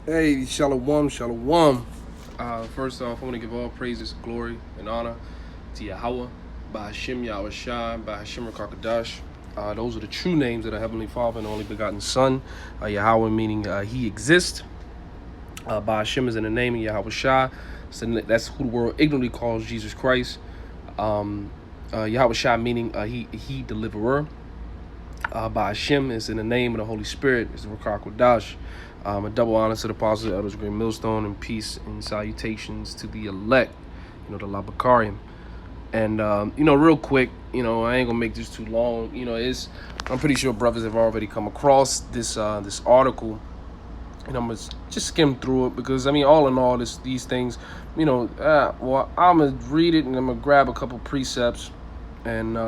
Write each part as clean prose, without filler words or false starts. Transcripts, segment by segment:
Hey, shalom, shalom. First off, I want to give all praises, glory, and honor to Yahweh, by Hashem Yahweh Shai, by Hashem Rakakadash. Those are the true names of the Heavenly Father and only begotten Son. Yahweh meaning He exists. By Hashem is in the name of Yahweh Shai. So that's who the world ignorantly calls Jesus Christ. Yahweh Shai meaning He deliverer. By Hashem is in the name of the Holy Spirit. Is the Rakakadash. A double honor to the apostles, elders, great millstone, and peace and salutations to the elect, the Labakarian. And real quick, I ain't gonna make this too long. I'm pretty sure brothers have already come across this article, and I'm gonna just skim through it because all in all, these things, well, I'm gonna read it and I'm gonna grab a couple precepts, and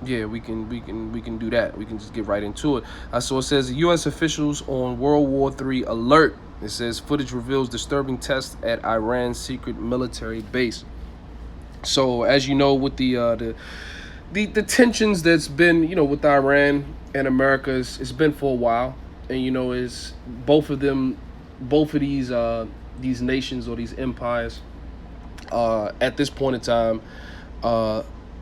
yeah, we can do that. We can just get right into it. So it says U.S. officials on World War III alert. It says footage reveals disturbing tests at Iran's secret military base. So as you know, with the tensions that's been with Iran and America, it's been for a while, and is both of these nations or these empires at this point in time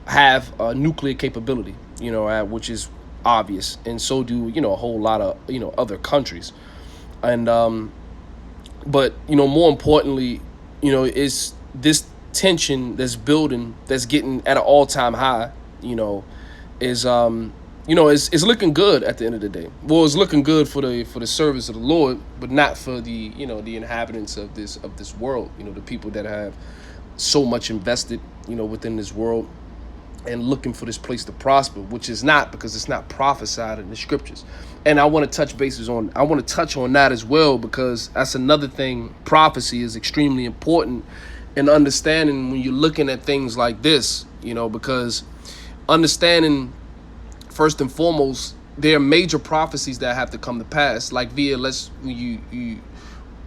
have nuclear capability, which is obvious, and so do a whole lot of other countries, and but more importantly, it's this tension that's building, that's getting at an all-time high, is it's looking good at the end of the day. Well, it's looking good for the service of the Lord, but not for the the inhabitants of this world, the people that have so much invested within this world and looking for this place to prosper, which is not, because it's not prophesied in the scriptures. And I want to touch on that as well, because that's another thing. Prophecy is extremely important in understanding when you're looking at things like this, because understanding, first and foremost, there are major prophecies that have to come to pass. Like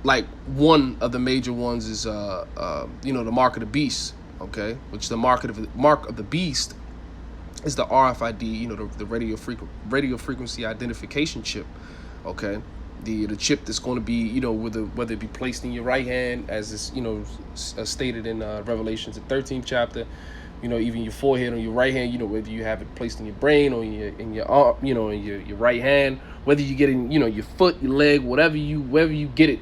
like one of the major ones is the mark of the beast. Okay, which the mark of the beast is the RFID, the radio frequency identification chip. Okay, the chip that's going to be whether it be placed in your right hand, as is stated in Revelations, the 13th chapter. Even your forehead on your right hand. Whether you have it placed in your brain or in your arm, in your right hand. Whether you get in your foot, your leg, wherever you get it,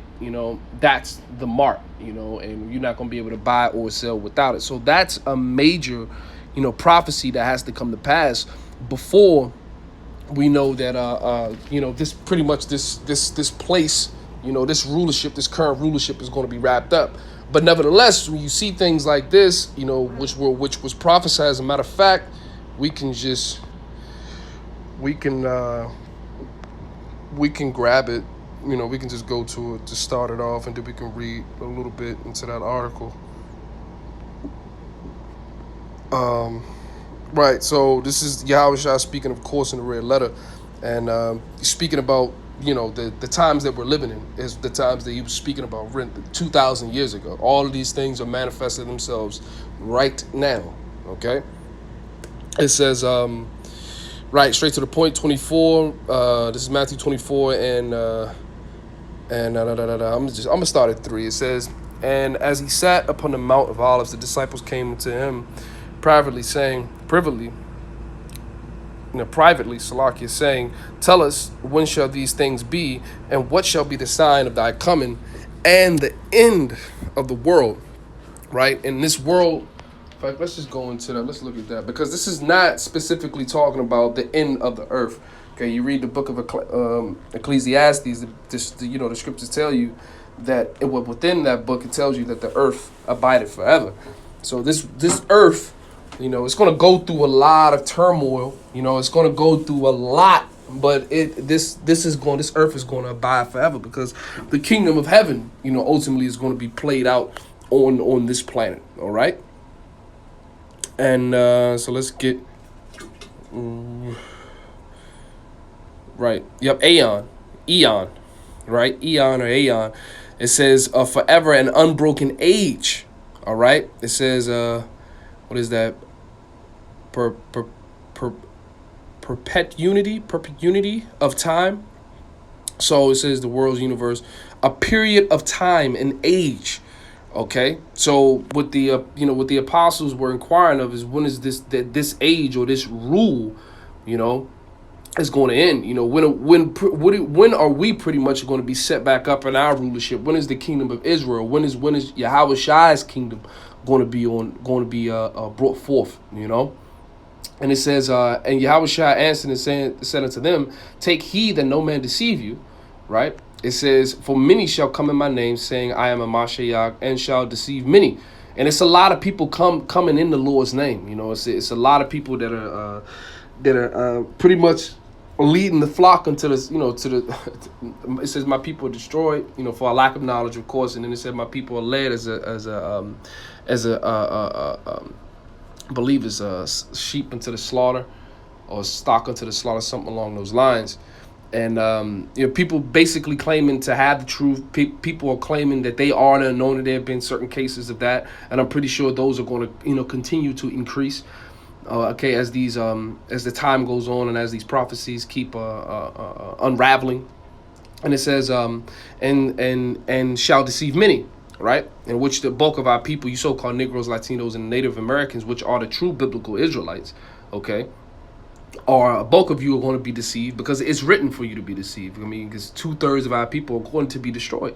that's the mark. And you're not going to be able to buy or sell without it. So that's a major prophecy that has to come to pass before we know that this pretty much this place, this current rulership is going to be wrapped up. But nevertheless, when you see things like this, which was prophesied, as a matter of fact, we can grab it. We can just go to it to start it off, and then we can read a little bit into that article. Right, so this is Yahweh Shai speaking, of course, in the red letter, and speaking about the times that we're living in is the times that he was speaking about 2,000 years ago. All of these things are manifesting themselves right now. Okay, it says right, straight to the point. 24. This is Matthew 24, and I'm gonna start at 3. It says, and as he sat upon the Mount of Olives, the disciples came to him privately, Salakia, saying, tell us, when shall these things be, and what shall be the sign of thy coming and the end of the world? Right? In this world, in fact, let's just go into that. Let's look at that, because this is not specifically talking about the end of the earth. Okay, you read the book of Ecclesiastes, the scriptures tell you that within that book, it tells you that the earth abideth forever. So this earth, it's going to go through a lot of turmoil. It's going to go through a lot, but this earth is going to abide forever, because the kingdom of heaven, ultimately is going to be played out on this planet. All right. And so let's get right. Yep. Eon, right? Eon or Aeon. It says forever and unbroken age. All right. It says what is that? Perpetuity of time. So it says the world's universe, a period of time and age. Okay, so what the what the apostles were inquiring of is, when is this age or this rule, you know, is going to end? You know, when are we pretty much going to be set back up in our rulership? When is the kingdom of Israel? When is Yahweh Shai's kingdom going to be brought forth? You know. And it says, and Yahweh Shai answered and said unto them, take heed that no man deceive you, right? It says, for many shall come in my name, saying, I am a Mashiach, and shall deceive many. And it's a lot of people coming in the Lord's name. You know, it's a lot of people that are pretty much leading the flock into this, to the. It says, my people are destroyed, for a lack of knowledge, of course. And then it said, my people are led I believe it's sheep into the slaughter, or stock into the slaughter, something along those lines. And people basically claiming to have the truth. People are claiming that they are the anointed. There have been certain cases of that, and I'm pretty sure those are going to continue to increase. Okay, as the time goes on, and as these prophecies keep unraveling. And it says, and shall deceive many, right? In which the bulk of our people, you so-called Negroes, Latinos, and Native Americans, which are the true biblical Israelites, okay, or a bulk of you are going to be deceived, because it's written for you to be deceived. I mean, because 2/3 of our people are going to be destroyed.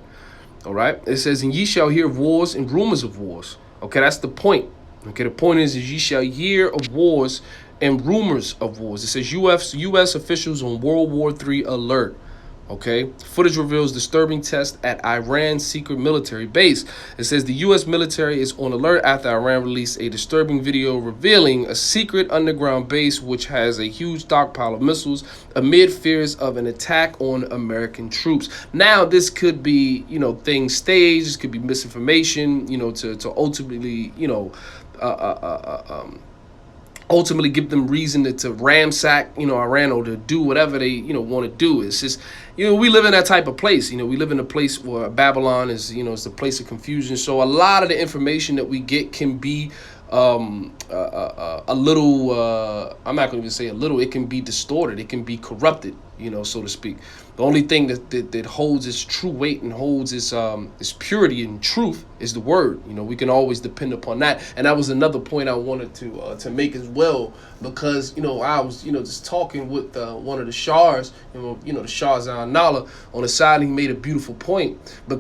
All right. It says, and ye shall hear of wars and rumors of wars. Okay, that's the point. Okay, the point is ye shall hear of wars and rumors of wars. It says U.S. officials on World War III alert. Okay, footage reveals disturbing test at Iran's secret military base. It says the U.S. military is on alert after Iran released a disturbing video revealing a secret underground base which has a huge stockpile of missiles amid fears of an attack on American troops. Now, this could be, things staged. This could be misinformation, to ultimately, ultimately give them reason to ransack, Iran, or to do whatever they, want to do. It's just, we live in that type of place. We live in a place where Babylon is, it's a place of confusion. So a lot of the information that we get can be a little, I'm not going to even say a little, it can be distorted. It can be corrupted, so to speak. The only thing that holds its true weight and holds its purity and truth is the word. We can always depend upon that. And that was another point I wanted to make as well, because I was just talking with one of the Shahs, the Shah Nala on the side, and he made a beautiful point, because